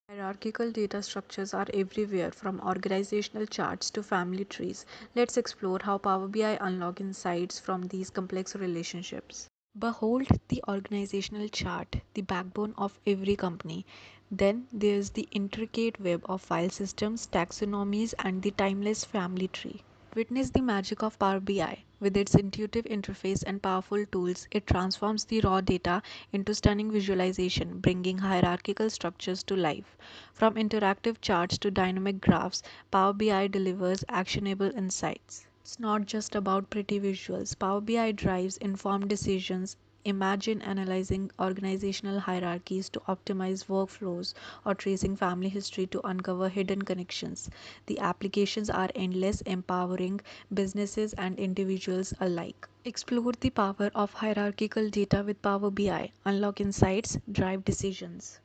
Hierarchical data structures are everywhere, from organizational charts to family trees. Let's explore how Power BI unlock insights from these complex relationships. Behold the organizational chart, the backbone of every company. Then there's the intricate web of file systems, taxonomies, and the timeless family tree. Witness the magic of Power BI. With its intuitive interface and powerful tools, it transforms the raw data into stunning visualization, bringing hierarchical structures to life. From interactive charts to dynamic graphs, Power BI delivers actionable insights. It's not just about pretty visuals. Power BI drives informed decisions. Imagine analyzing organizational hierarchies to optimize workflows or tracing family history to uncover hidden connections. The applications are endless, empowering businesses and individuals alike. Explore the power of hierarchical data with Power BI. Unlock insights, drive decisions.